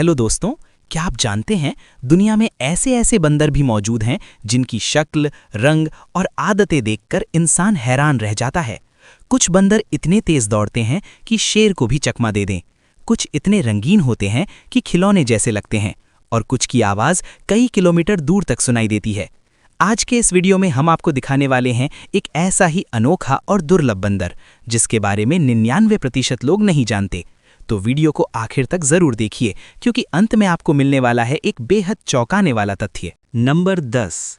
Hello दोस्तों, क्या आप जानते हैं दुनिया में ऐसे ऐसे बंदर भी मौजूद हैं जिनकी शक्ल, रंग और आदतें देखकर इंसान हैरान रह जाता है। कुछ बंदर इतने तेज दौड़ते हैं कि शेर को भी चकमा दे दें। कुछ इतने रंगीन होते हैं कि खिलौने जैसे लगते हैं और कुछ की आवाज़ कई किलोमीटर दूर तक सुनाई देती है। आज के इस वीडियो में हम आपको दिखाने वाले हैं एक ऐसा ही अनोखा और दुर्लभ बंदर जिसके बारे में 99% लोग नहीं जानते। तो वीडियो को आखिर तक जरूर देखिए क्योंकि अंत में आपको मिलने वाला है एक बेहद चौंकाने वाला तथ्य। नंबर 10,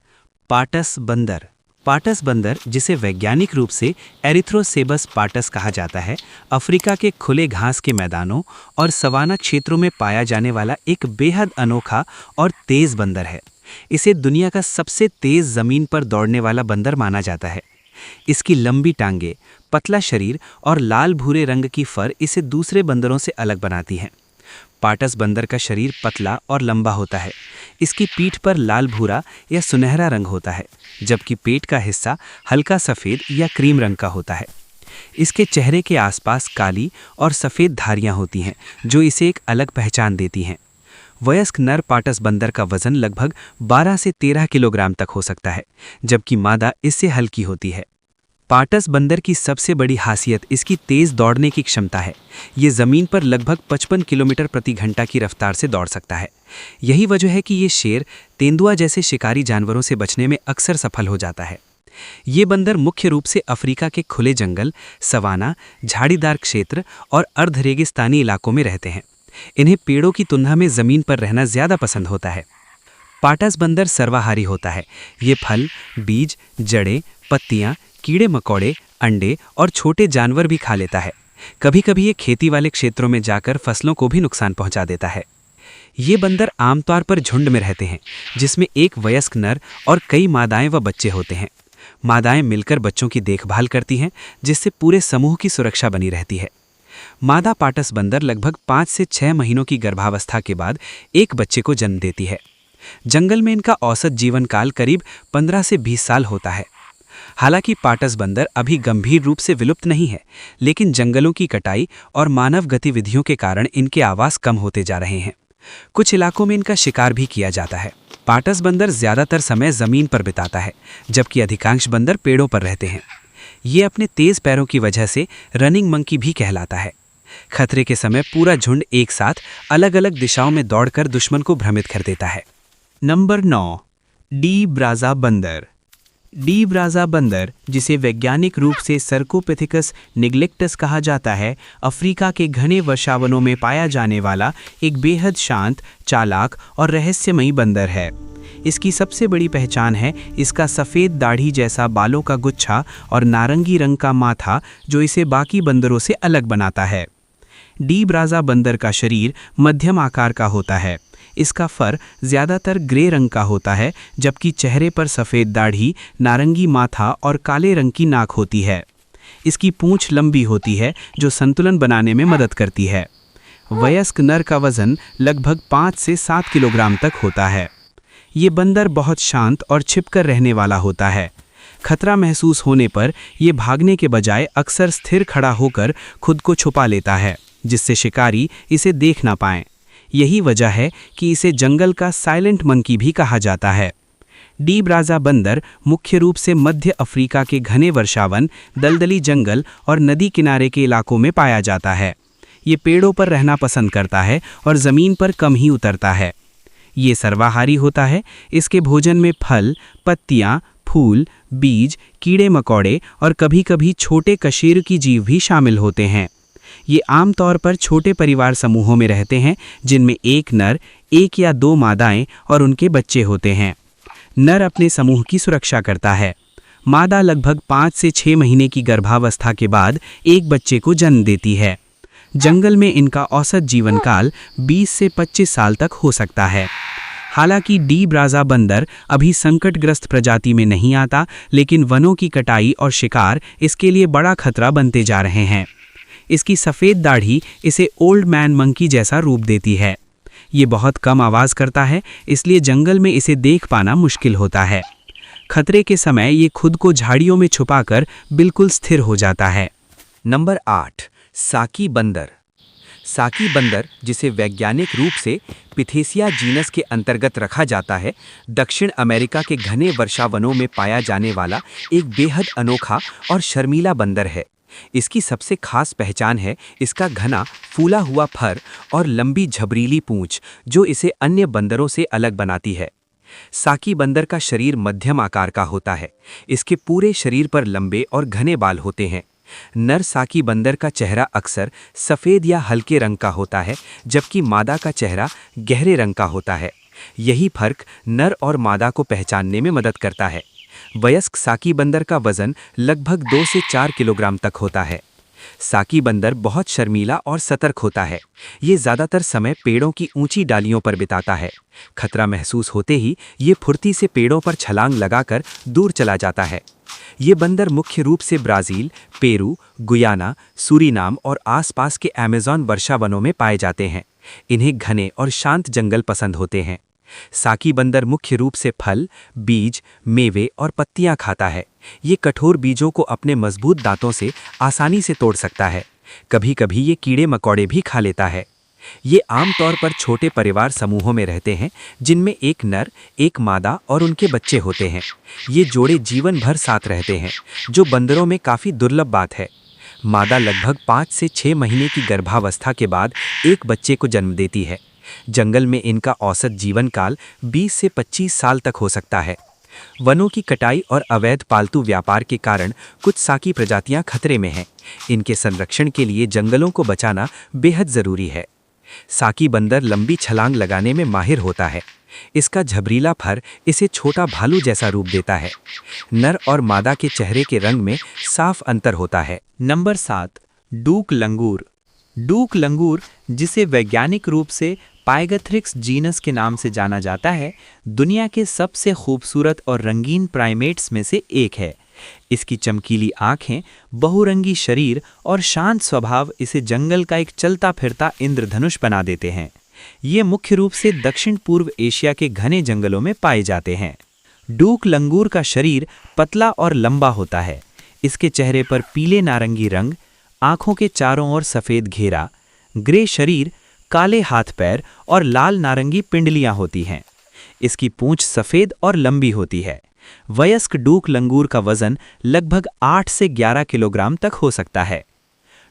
पाटस बंदर। पाटस बंदर, जिसे वैज्ञानिक रूप से एरिथ्रोसेबस पाटस कहा जाता है, अफ्रीका के खुले घास के मैदानों और सवाना क्षेत्रों में पाया जाने वाला एक बेहद अनोखा और तेज बंदर है। इसे दुनिया का सबसे तेज जमीन पर दौड़ने वाला बंदर माना जाता है। इसकी लंबी टांगें, पतला शरीर और लाल भूरे रंग की फर इसे दूसरे बंदरों से अलग बनाती हैं। पाटस बंदर का शरीर पतला और लंबा होता है। इसकी पीठ पर लाल भूरा या सुनहरा रंग होता है, जबकि पेट का हिस्सा हल्का सफ़ेद या क्रीम रंग का होता है। इसके चेहरे के आसपास काली और सफ़ेद धारियां होती हैं, जो इसे एक अलग पहचान देती हैं। वयस्क नर पाटस बंदर का वजन लगभग 12 से 13 किलोग्राम तक हो सकता है, जबकि मादा इससे हल्की होती है। पाटस बंदर की सबसे बड़ी खासियत इसकी तेज दौड़ने की क्षमता है। ये ज़मीन पर लगभग 55 किलोमीटर प्रति घंटा की रफ्तार से दौड़ सकता है। यही वजह है कि ये शेर, तेंदुआ जैसे शिकारी जानवरों से बचने में अक्सर सफल हो जाता है। ये बंदर मुख्य रूप से अफ्रीका के खुले जंगल, सवाना, झाड़ीदार क्षेत्र और अर्धरेगिस्तानी इलाकों में रहते हैं। इन्हें पेड़ों की तुलना में ज़मीन पर रहना ज़्यादा पसंद होता है। पाटस बंदर सर्वाहारी होता है। ये फल, बीज, जड़ें, पत्तियाँ, कीड़े मकोड़े, अंडे और छोटे जानवर भी खा लेता है। कभी कभी ये खेती वाले क्षेत्रों में जाकर फसलों को भी नुकसान पहुंचा देता है। ये बंदर आमतौर पर झुंड में रहते हैं, जिसमें एक वयस्क नर और कई मादाएं व बच्चे होते हैं। मादाएं मिलकर बच्चों की देखभाल करती हैं, जिससे पूरे समूह की सुरक्षा बनी रहती है। मादा पाटस बंदर लगभग 5 से 6 महीनों की गर्भावस्था के बाद एक बच्चे को जन्म देती है। जंगल में इनका औसत जीवन काल करीब 15 से 20 साल होता है। हालांकि पाटस बंदर अभी गंभीर रूप से विलुप्त नहीं है, लेकिन जंगलों की कटाई और मानव गतिविधियों के कारण इनके आवास कम होते जा रहे हैं। कुछ इलाकों में इनका शिकार भी किया जाता है। पाटस बंदर ज्यादातर समय जमीन पर बिताता है, जबकि अधिकांश बंदर पेड़ों पर रहते हैं। ये अपने तेज पैरों की वजह से रनिंग मंकी भी कहलाता है। खतरे के समय पूरा झुंड एक साथ अलग अलग दिशाओं में दौड़कर दुश्मन को भ्रमित कर देता है। नंबर 9, डी ब्राज़ा बंदर। डी ब्राज़ा बंदर, जिसे वैज्ञानिक रूप से सर्कोपिथेकस निग्लेक्टस कहा जाता है, अफ्रीका के घने वर्षावनों में पाया जाने वाला एक बेहद शांत, चालाक और रहस्यमयी बंदर है। इसकी सबसे बड़ी पहचान है इसका सफ़ेद दाढ़ी जैसा बालों का गुच्छा और नारंगी रंग का माथा, जो इसे बाकी बंदरों से अलग बनाता है। डी ब्राज़ा बंदर का शरीर मध्यम आकार का होता है। इसका फर ज़्यादातर ग्रे रंग का होता है, जबकि चेहरे पर सफ़ेद दाढ़ी, नारंगी माथा और काले रंग की नाक होती है। इसकी पूंछ लंबी होती है, जो संतुलन बनाने में मदद करती है। वयस्क नर का वज़न लगभग 5 से 7 किलोग्राम तक होता है। ये बंदर बहुत शांत और छिपकर रहने वाला होता है। खतरा महसूस होने पर यह भागने के बजाय अक्सर स्थिर खड़ा होकर खुद को छुपा लेता है, जिससे शिकारी इसे देख ना पाएं। यही वजह है कि इसे जंगल का साइलेंट मंकी भी कहा जाता है। डी ब्राज़ा बंदर मुख्य रूप से मध्य अफ्रीका के घने वर्षावन, दलदली जंगल और नदी किनारे के इलाकों में पाया जाता है। ये पेड़ों पर रहना पसंद करता है और ज़मीन पर कम ही उतरता है। ये सर्वाहारी होता है। इसके भोजन में फल, पत्तियाँ, फूल, बीज, कीड़े मकोड़े और कभी-कभी छोटे कशेरुकी जीव भी शामिल होते हैं। ये आमतौर पर छोटे परिवार समूहों में रहते हैं, जिनमें एक नर, 1 या 2 मादाएं और उनके बच्चे होते हैं। नर अपने समूह की सुरक्षा करता है। मादा लगभग 5 से 6 महीने की गर्भावस्था के बाद एक बच्चे को जन्म देती है। जंगल में इनका औसत जीवन काल 20 से 25 साल तक हो सकता है। हालांकि डी ब्राज़ा बंदर अभी संकटग्रस्त प्रजाति में नहीं आता, लेकिन वनों की कटाई और शिकार इसके लिए बड़ा खतरा बनते जा रहे हैं। इसकी सफ़ेद दाढ़ी इसे ओल्ड मैन मंकी जैसा रूप देती है। ये बहुत कम आवाज़ करता है, इसलिए जंगल में इसे देख पाना मुश्किल होता है। खतरे के समय ये खुद को झाड़ियों में छुपाकर बिल्कुल स्थिर हो जाता है। नंबर 8, साकी बंदर। साकी बंदर, जिसे वैज्ञानिक रूप से पिथेसिया जीनस के अंतर्गत रखा जाता है, दक्षिण अमेरिका के घने वर्षावनों में पाया जाने वाला एक बेहद अनोखा और शर्मीला बंदर है। इसकी सबसे खास पहचान है इसका घना फूला हुआ फर और लंबी झबरीली पूंछ, जो इसे अन्य बंदरों से अलग बनाती है। साकी बंदर का शरीर मध्यम आकार का होता है। इसके पूरे शरीर पर लंबे और घने बाल होते हैं। नर साकी बंदर का चेहरा अक्सर सफ़ेद या हल्के रंग का होता है, जबकि मादा का चेहरा गहरे रंग का होता है। यही फर्क नर और मादा को पहचानने में मदद करता है। वयस्क साकी बंदर का वजन लगभग 2 से 4 किलोग्राम तक होता है। साकी बंदर बहुत शर्मीला और सतर्क होता है। ये ज़्यादातर समय पेड़ों की ऊंची डालियों पर बिताता है। खतरा महसूस होते ही ये फुर्ती से पेड़ों पर छलांग लगाकर दूर चला जाता है। ये बंदर मुख्य रूप से ब्राज़ील, पेरू, गुयाना, सूरीनाम और आसपास के अमेज़न वर्षावनों में पाए जाते हैं। इन्हें घने और शांत जंगल पसंद होते हैं। साकी बंदर मुख्य रूप से फल, बीज, मेवे और पत्तियां खाता है। ये कठोर बीजों को अपने मजबूत दांतों से आसानी से तोड़ सकता है। कभी कभी ये कीड़े मकोड़े भी खा लेता है। ये आमतौर पर छोटे परिवार समूहों में रहते हैं, जिनमें एक नर, एक मादा और उनके बच्चे होते हैं। ये जोड़े जीवन भर साथ रहते हैं, जो बंदरों में काफ़ी दुर्लभ बात है। मादा लगभग 5 से 6 महीने की गर्भावस्था के बाद एक बच्चे को जन्म देती है। जंगल में इनका औसत जीवन काल 20 से 25 साल तक हो सकता है। वनों की कटाई और अवैध पालतू व्यापार के कारण कुछ साकी प्रजातियां खतरे में हैं। इनके संरक्षण के लिए जंगलों को बचाना बेहद ज़रूरी है। साकी बंदर लंबी छलांग लगाने में माहिर होता है। इसका झबरीला फर इसे छोटा भालू जैसा रूप देता है। नर और मादा के चेहरे के रंग में साफ अंतर होता है। नंबर 7, डूक लंगूर। डूक लंगूर, जिसे वैज्ञानिक रूप से पाइगैथ्रिक्स जीनस के नाम से जाना जाता है, दुनिया के सबसे खूबसूरत और रंगीन प्राइमेट्स में से एक है। इसकी चमकीली आँखें, बहुरंगी शरीर और शांत स्वभाव इसे जंगल का एक चलता फिरता इंद्रधनुष बना देते हैं। ये मुख्य रूप से दक्षिण पूर्व एशिया के घने जंगलों में पाए जाते हैं। डूक लंगूर का शरीर पतला और लंबा होता है। इसके चेहरे पर पीले नारंगी रंग, आँखों के चारों ओर सफ़ेद घेरा, ग्रे शरीर, काले हाथ पैर और लाल नारंगी पिंडलियां होती हैं। इसकी पूंछ सफ़ेद और लंबी होती है। वयस्क डूक लंगूर का वजन लगभग 8 से 11 किलोग्राम तक हो सकता है।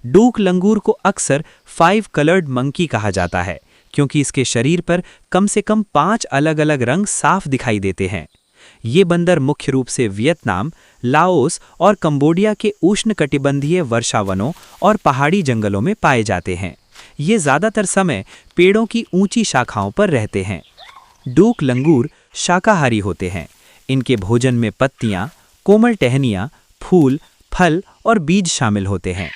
डूक लंगूर को अक्सर 5 कलर्ड मंकी कहा जाता है, क्योंकि इसके शरीर पर कम से कम 5 अलग-अलग रंग साफ दिखाई देते हैं। ये बंदर मुख्य रूप से वियतनाम, लाओस और कंबोडिया के उष्णकटिबंधीय वर्षावनों और पहाड़ी जंगलों में पाए जाते हैं। ये ज़्यादातर समय पेड़ों की ऊंची शाखाओं पर रहते हैं। डूक लंगूर शाकाहारी होते हैं। इनके भोजन में पत्तियां, कोमल टहनियां, फूल, फल और बीज शामिल होते हैं।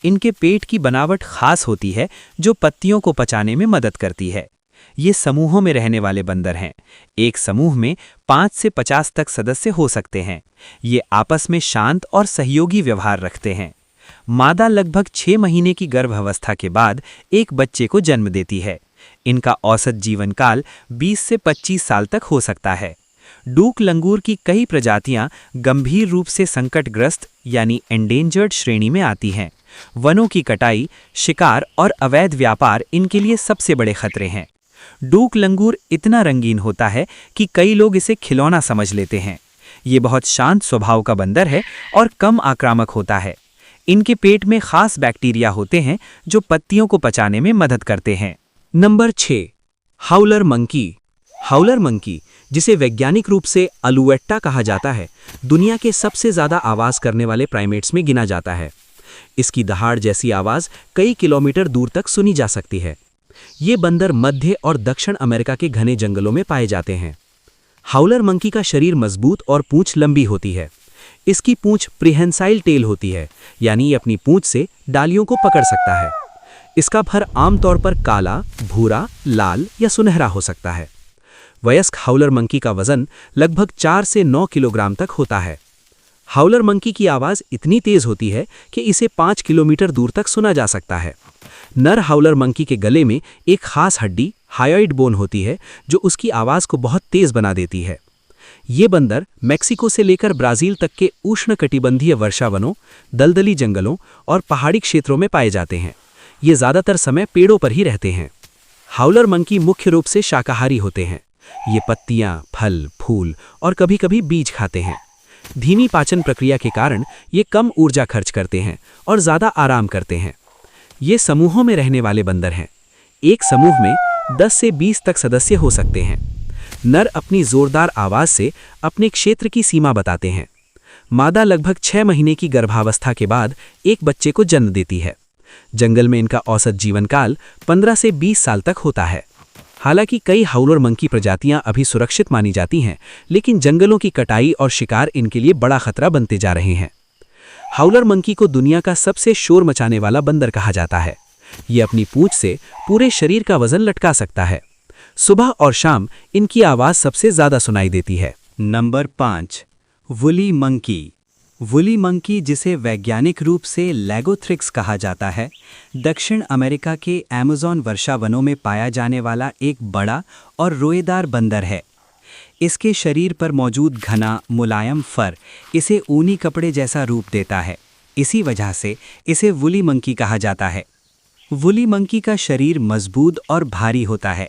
इनके पेट की बनावट खास होती है, जो पत्तियों को पचाने में मदद करती है। ये समूहों में रहने वाले बंदर हैं। एक समूह में 5 से 50 तक सदस्य हो सकते हैं। ये आपस में शांत और सहयोगी व्यवहार रखते हैं। मादा लगभग 6 महीने की गर्भावस्था के बाद एक बच्चे को जन्म देती है। इनका औसत जीवन काल 20 से 25 साल तक हो सकता है। डूक लंगूर की कई प्रजातियां गंभीर रूप से संकटग्रस्त यानी एंडेंजर्ड श्रेणी में आती हैं। वनों की कटाई, शिकार और अवैध व्यापार इनके लिए सबसे बड़े खतरे हैं। डूक लंगूर इतना रंगीन होता है कि कई लोग इसे खिलौना समझ लेते हैं। ये बहुत शांत स्वभाव का बंदर है और कम आक्रामक होता है। इनके पेट में खास बैक्टीरिया होते हैं, जो पत्तियों को पचाने में मदद करते हैं। Number 6, howler monkey. Howler monkey, जिसे वैज्ञानिक रूप से अलुएट्टा कहा जाता है, दुनिया के सबसे ज़्यादा आवाज़ करने वाले प्राइमेट्स में गिना जाता है। इसकी दहाड़ जैसी आवाज़ कई किलोमीटर दूर तक सुनी जा सकती है। ये बंदर मध्य और दक्षिण अमेरिका के घने जंगलों में पाए जाते हैं। हाउलर मंकी का शरीर मजबूत और पूंछ लंबी होती है। इसकी पूंछ प्रिहेंसाइल टेल होती है, यानी ये अपनी पूंछ से डालियों को पकड़ सकता है। इसका फर आमतौर पर काला, भूरा, लाल या सुनहरा हो सकता है। वयस्क हाउलर मंकी का वजन लगभग 4 से 9 किलोग्राम तक होता है। हाउलर मंकी की आवाज़ इतनी तेज़ होती है कि इसे 5 किलोमीटर दूर तक सुना जा सकता है। नर हाउलर मंकी के गले में एक खास हड्डी, हायोइड बोन होती है, जो उसकी आवाज़ को बहुत तेज़ बना देती है। ये बंदर मेक्सिको से लेकर ब्राज़ील तक के उष्णकटिबंधीय वर्षावनों, दलदली जंगलों और पहाड़ी क्षेत्रों में पाए जाते हैं। ये ज़्यादातर समय पेड़ों पर ही रहते हैं। हाउलर मंकी मुख्य रूप से शाकाहारी होते हैं। ये पत्तियां, फल, फूल और कभी-कभी बीज खाते हैं। धीमी पाचन प्रक्रिया के कारण ये कम ऊर्जा खर्च करते हैं और ज़्यादा आराम करते हैं। ये समूहों में रहने वाले बंदर हैं। एक समूह में 10 से 20 तक सदस्य हो सकते हैं। नर अपनी जोरदार आवाज़ से अपने क्षेत्र की सीमा बताते हैं। मादा लगभग 6 महीने की गर्भावस्था के बाद एक बच्चे को जन्म देती है। जंगल में इनका औसत जीवन काल 15 से 20 साल तक होता है। हालांकि कई हाउलर मंकी प्रजातियां अभी सुरक्षित मानी जाती हैं, लेकिन जंगलों की कटाई और शिकार इनके लिए बड़ा खतरा बनते जा रहे हैं। हाउलर मंकी को दुनिया का सबसे शोर मचाने वाला बंदर कहा जाता है। ये अपनी पूंछ से पूरे शरीर का वजन लटका सकता है। सुबह और शाम इनकी आवाज़ सबसे ज़्यादा सुनाई देती है। Number 5, woolly monkey. Woolly monkey, जिसे वैज्ञानिक रूप से लेगोथ्रिक्स कहा जाता है, दक्षिण अमेरिका के अमेज़न वर्षा वनों में पाया जाने वाला एक बड़ा और रोएदार बंदर है। इसके शरीर पर मौजूद घना मुलायम फर इसे ऊनी कपड़े जैसा रूप देता है। इसी वजह से इसे वुली मंकी कहा जाता है। वुली मंकी का शरीर मजबूत और भारी होता है।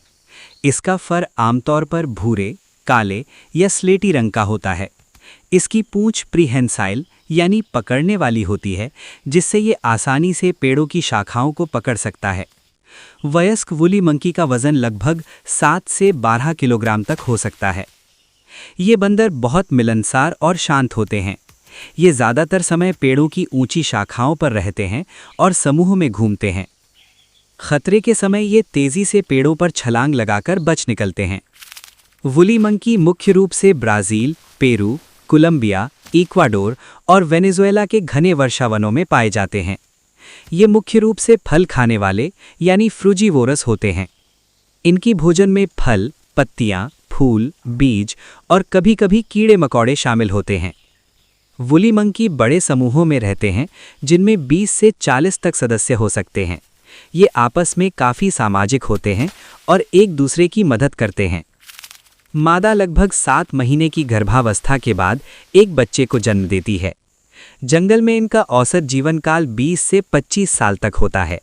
इसका फर आमतौर पर भूरे, काले या स्लेटी रंग का होता है। इसकी पूंछ प्रीहेंसाइल यानी पकड़ने वाली होती है, जिससे ये आसानी से पेड़ों की शाखाओं को पकड़ सकता है। वयस्क वुली मंकी का वजन लगभग 7 से 12 किलोग्राम तक हो सकता है। ये बंदर बहुत मिलनसार और शांत होते हैं। ये ज़्यादातर समय पेड़ों की ऊंची शाखाओं पर रहते हैं और समूह में घूमते हैं। खतरे के समय ये तेज़ी से पेड़ों पर छलांग लगाकर बच निकलते हैं। वुली मंकी मुख्य रूप से ब्राज़ील, पेरू, कोलंबिया, इक्वाडोर और वेनेजुएला के घने वर्षावनों में पाए जाते हैं। ये मुख्य रूप से फल खाने वाले यानी फ्रूजीवोरस होते हैं। इनकी भोजन में फल, पत्तियां, फूल, बीज और कभी-कभी कीड़े मकोड़े शामिल होते हैं। वुली मंकी बड़े समूहों में रहते हैं, जिनमें 20 से 40 तक सदस्य हो सकते हैं। ये आपस में काफ़ी सामाजिक होते हैं और एक दूसरे की मदद करते हैं। मादा लगभग 7 महीने की गर्भावस्था के बाद एक बच्चे को जन्म देती है। जंगल में इनका औसत जीवन काल 20 से 25 साल तक होता है।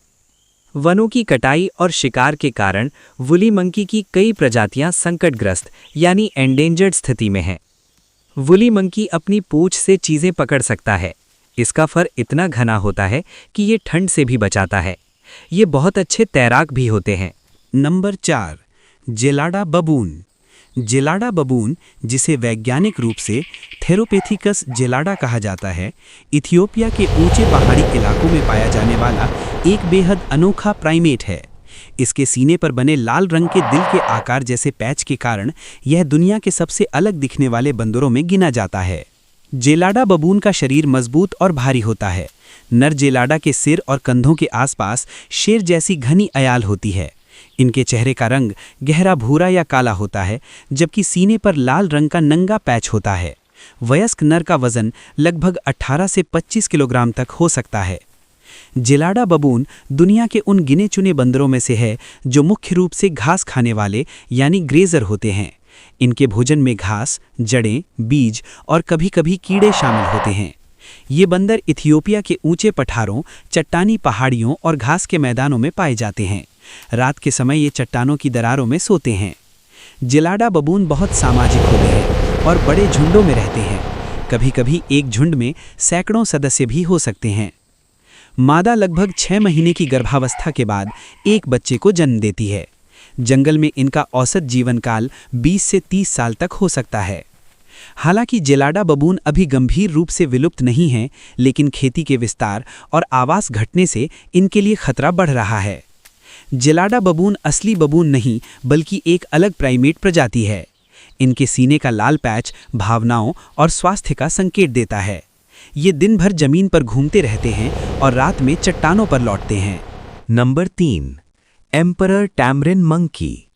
वनों की कटाई और शिकार के कारण वुली मंकी की कई प्रजातियां संकटग्रस्त यानी एंडेंजर्ड स्थिति में हैं। वुली मंकी अपनी पूंछ से चीज़ें पकड़ सकता है। इसका फर इतना घना होता है कि ये ठंड से भी बचाता है। ये बहुत अच्छे तैराक भी होते हैं। नंबर 4, जेलाडा बबून। जेलाडा बबून, जिसे वैज्ञानिक रूप से थेरोपेथिकस जेलाडा कहा जाता है, इथियोपिया के ऊंचे पहाड़ी इलाकों में पाया जाने वाला एक बेहद अनोखा प्राइमेट है। इसके सीने पर बने लाल रंग के दिल के आकार जैसे पैच के कारण यह दुनिया के सबसे अलग दिखने वाले बंदरों में गिना जाता है। जेलाडा बबून का शरीर मजबूत और भारी होता है। नर जेलाडा के सिर और कंधों के आसपास शेर जैसी घनी अयाल होती है। इनके चेहरे का रंग गहरा भूरा या काला होता है, जबकि सीने पर लाल रंग का नंगा पैच होता है। वयस्क नर का वजन लगभग 18 से 25 किलोग्राम तक हो सकता है। जेलाडा बबून दुनिया के उन गिने चुने बंदरों में से है जो मुख्य रूप से घास खाने वाले यानी ग्रेजर होते हैं। इनके भोजन में घास, जड़ें, बीज और कभी-कभी कीड़े शामिल होते हैं। ये बंदर इथियोपिया के ऊंचे पठारों, चट्टानी पहाड़ियों और घास के मैदानों में पाए जाते हैं। रात के समय ये चट्टानों की दरारों में सोते हैं। जेलाडा बबून बहुत सामाजिक होते हैं और बड़े झुंडों में रहते हैं। कभी-कभी एक झुंड में सैकड़ों सदस्य भी हो सकते हैं। मादा लगभग 6 महीने की गर्भावस्था के बाद एक बच्चे को जन्म देती है। जंगल में इनका औसत जीवन काल 20 से 30 साल तक हो सकता है। हालांकि जेलाडा बबून अभी गंभीर रूप से विलुप्त नहीं हैं, लेकिन खेती के विस्तार और आवास घटने से इनके लिए खतरा बढ़ रहा है। जेलाडा बबून असली बबून नहीं, बल्कि एक अलग प्राइमेट प्रजाति है। इनके सीने का लाल पैच भावनाओं और स्वास्थ्य का संकेत देता है। ये दिन भर जमीन पर घूमते रहते हैं और रात में चट्टानों पर लौटते हैं। Number 3, emperor tamarin monkey.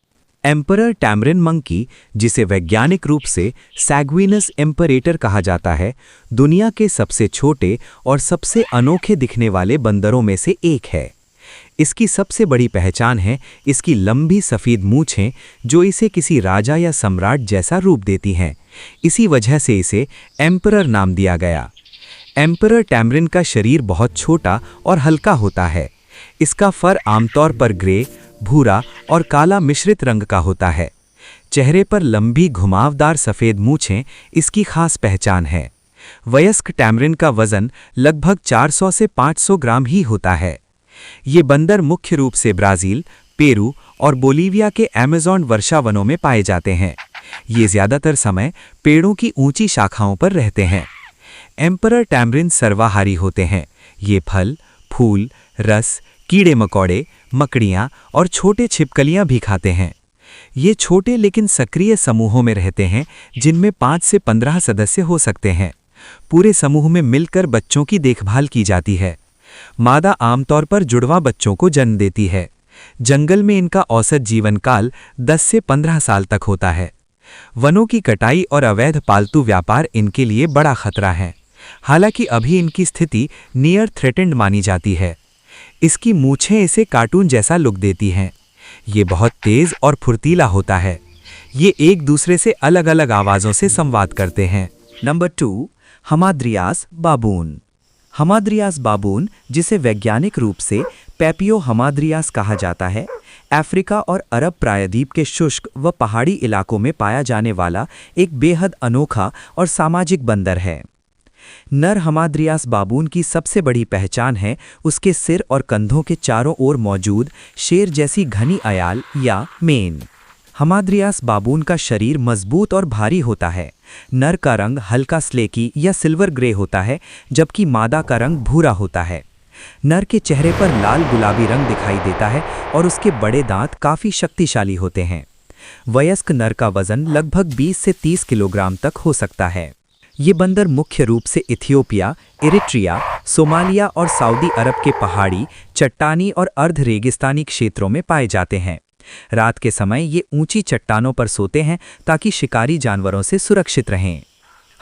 Emperor tamarin monkey, जिसे वैज्ञानिक रूप से सैग्विनस एम्परेटर कहा जाता है, दुनिया के सबसे छोटे और सबसे अनोखे दिखने वाले बंदरों में से एक है। इसकी सबसे बड़ी पहचान है इसकी लंबी सफ़ेद मूंछें, जो इसे किसी राजा या सम्राट जैसा रूप देती हैं। इसी वजह से इसे एम्परर नाम दिया गया। एम्परर टैमरिन का शरीर बहुत छोटा और हल्का होता है। इसका फर आमतौर पर ग्रे, भूरा और काला मिश्रित रंग का होता है। चेहरे पर लंबी घुमावदार सफ़ेद मूछें इसकी खास पहचान है। वयस्क टैमरिन का वजन लगभग 400 से 500 ग्राम ही होता है। ये बंदर मुख्य रूप से ब्राज़ील, पेरू और बोलीविया के अमेज़न वर्षावनों में पाए जाते हैं। ये ज़्यादातर समय पेड़ों की ऊंची शाखाओं पर रहते हैं। एम्परर टैमरिन सर्वाहारी होते हैं। ये फल, फूल, रस, कीड़े मकोड़े, मकड़ियाँ और छोटे छिपकलियाँ भी खाते हैं। ये छोटे लेकिन सक्रिय समूहों में रहते हैं, जिनमें 5 से 15 सदस्य हो सकते हैं। पूरे समूह में मिलकर बच्चों की देखभाल की जाती है। मादा आमतौर पर जुड़वा बच्चों को जन्म देती है। जंगल में इनका औसत जीवन काल 10 से 15 साल तक होता है। वनों की कटाई और अवैध पालतू व्यापार इनके लिए बड़ा खतरा है। हालांकि अभी इनकी स्थिति नियर थ्रेटेंड मानी जाती है। इसकी मूछें इसे कार्टून जैसा लुक देती हैं। ये बहुत तेज और फुर्तीला होता है। ये एक दूसरे से अलग-अलग आवाज़ों से संवाद करते हैं। नंबर 2, हमाद्रियास बाबून। हमाद्रियास बाबून, जिसे वैज्ञानिक रूप से पैपियो हमाद्रियास कहा जाता है, अफ्रीका और अरब प्रायद्वीप के शुष्क व पहाड़ी इलाकों में पाया जाने वाला एक बेहद अनोखा और सामाजिक बंदर है। नर हमाद्रियास बाबून की सबसे बड़ी पहचान है उसके सिर और कंधों के चारों ओर मौजूद शेर जैसी घनी अयाल या मेन। हमाद्रियास बाबून का शरीर मजबूत और भारी होता है। नर का रंग हल्का स्लेकी या सिल्वर ग्रे होता है, जबकि मादा का रंग भूरा होता है। नर के चेहरे पर लाल गुलाबी रंग दिखाई देता है और उसके बड़े दांत काफ़ी शक्तिशाली होते हैं। वयस्क नर का वजन लगभग 20 से 30 किलोग्राम तक हो सकता है। ये बंदर मुख्य रूप से इथियोपिया, इरिट्रिया, सोमालिया और सऊदी अरब के पहाड़ी, चट्टानी और अर्ध रेगिस्तानी क्षेत्रों में पाए जाते हैं। रात के समय ये ऊंची चट्टानों पर सोते हैं ताकि शिकारी जानवरों से सुरक्षित रहें।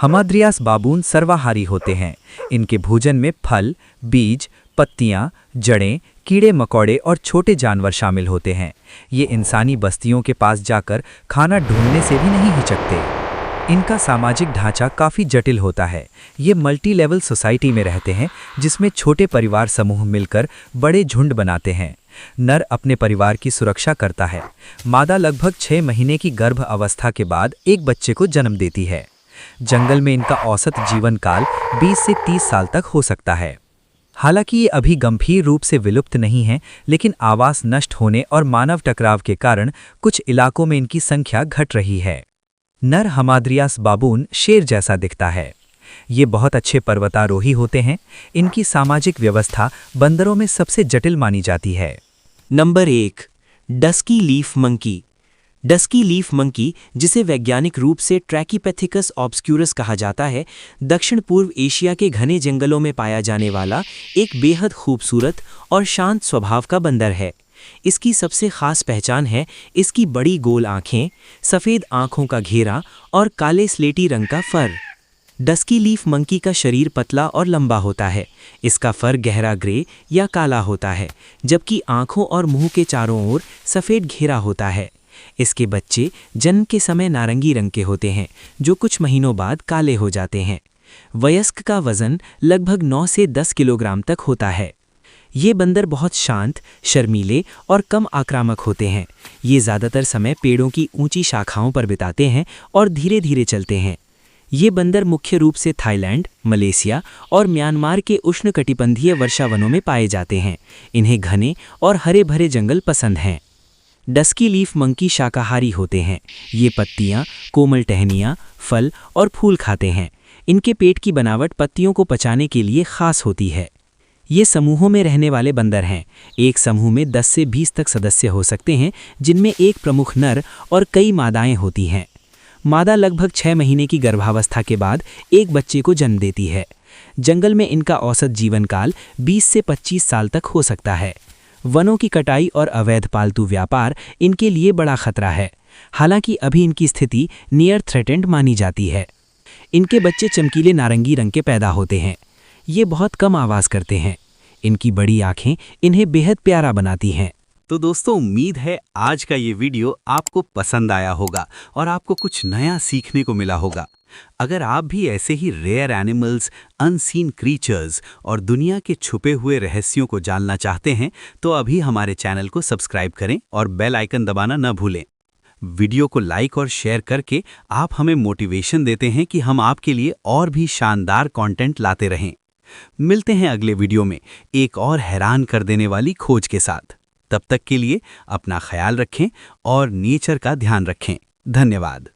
हमाद्रियास बाबून सर्वाहारी होते हैं। इनके भोजन में फल, बीज, पत्तियां, जड़ें, कीड़े मकोड़े और छोटे जानवर शामिल होते हैं। ये इंसानी बस्तियों के पास जाकर खाना ढूंढने से भी नहीं हिचकते। इनका सामाजिक ढांचा काफ़ी जटिल होता है। ये मल्टी लेवल सोसाइटी में रहते हैं, जिसमें छोटे परिवार समूह मिलकर बड़े झुंड बनाते हैं। नर अपने परिवार की सुरक्षा करता है। मादा लगभग 6 महीने की गर्भ अवस्था के बाद एक बच्चे को जन्म देती है। जंगल में इनका औसत जीवन काल 20 से 30 साल तक हो सकता है। हालांकि ये अभी गंभीर रूप से विलुप्त नहीं हैं, लेकिन आवास नष्ट होने और मानव टकराव के कारण कुछ इलाकों में इनकी संख्या घट रही है। नर हमाद्रियास बाबून शेर जैसा दिखता है। ये बहुत अच्छे पर्वतारोही होते हैं। इनकी सामाजिक व्यवस्था बंदरों में सबसे जटिल मानी जाती है। Number 1, dusky leaf monkey. Dusky leaf monkey, जिसे वैज्ञानिक रूप से ट्रैकीपैथिकस ऑब्स्क्यूरस कहा जाता है, दक्षिण पूर्व एशिया के घने जंगलों में पाया जाने वाला एक बेहद खूबसूरत और शांत स्वभाव का बंदर है। इसकी सबसे खास पहचान है इसकी बड़ी गोल आँखें, सफ़ेद आँखों का घेरा और काले स्लेटी रंग का फर। डस्की लीफ मंकी का शरीर पतला और लंबा होता है। इसका फर गहरा ग्रे या काला होता है, जबकि आँखों और मुंह के चारों ओर सफ़ेद घेरा होता है। इसके बच्चे जन्म के समय नारंगी रंग के होते हैं, जो कुछ महीनों बाद काले हो जाते हैं। वयस्क का वज़न लगभग 9 से 10 किलोग्राम तक होता है। ये बंदर बहुत शांत, शर्मीले और कम आक्रामक होते हैं। ये ज़्यादातर समय पेड़ों की ऊंची शाखाओं पर बिताते हैं और धीरे धीरे चलते हैं। ये बंदर मुख्य रूप से थाईलैंड, मलेशिया और म्यांमार के उष्णकटिबंधीय वर्षावनों में पाए जाते हैं। इन्हें घने और हरे भरे जंगल पसंद हैं। डस्की लीफ मंकी शाकाहारी होते हैं। ये पत्तियां, कोमल टहनियां, फल और फूल खाते हैं। इनके पेट की बनावट पत्तियों को पचाने के लिए खास होती है। ये समूहों में रहने वाले बंदर हैं। एक समूह में 10 से 20 तक सदस्य हो सकते हैं, जिनमें एक प्रमुख नर और कई मादाएं होती हैं। मादा लगभग 6 महीने की गर्भावस्था के बाद एक बच्चे को जन्म देती है। जंगल में इनका औसत जीवन काल 20 से 25 साल तक हो सकता है। वनों की कटाई और अवैध पालतू व्यापार इनके लिए बड़ा खतरा है। हालांकि अभी इनकी स्थिति नियर थ्रेटेंड मानी जाती है। इनके बच्चे चमकीले नारंगी रंग के पैदा होते हैं। ये बहुत कम आवाज़ करते हैं। इनकी बड़ी आँखें इन्हें बेहद प्यारा बनाती हैं। तो दोस्तों, उम्मीद है आज का ये वीडियो आपको पसंद आया होगा और आपको कुछ नया सीखने को मिला होगा। अगर आप भी ऐसे ही रेयर एनिमल्स, अनसीन क्रीचर्स और दुनिया के छुपे हुए रहस्यों को जानना चाहते हैं तो अभी हमारे चैनल को सब्सक्राइब करें और बेल आइकन दबाना न भूलें। वीडियो को लाइक और शेयर करके आप हमें मोटिवेशन देते हैं कि हम आपके लिए और भी शानदार कंटेंट लाते रहें। मिलते हैं अगले वीडियो में एक और हैरान कर देने वाली खोज के साथ। तब तक के लिए अपना ख्याल रखें और नेचर का ध्यान रखें। धन्यवाद।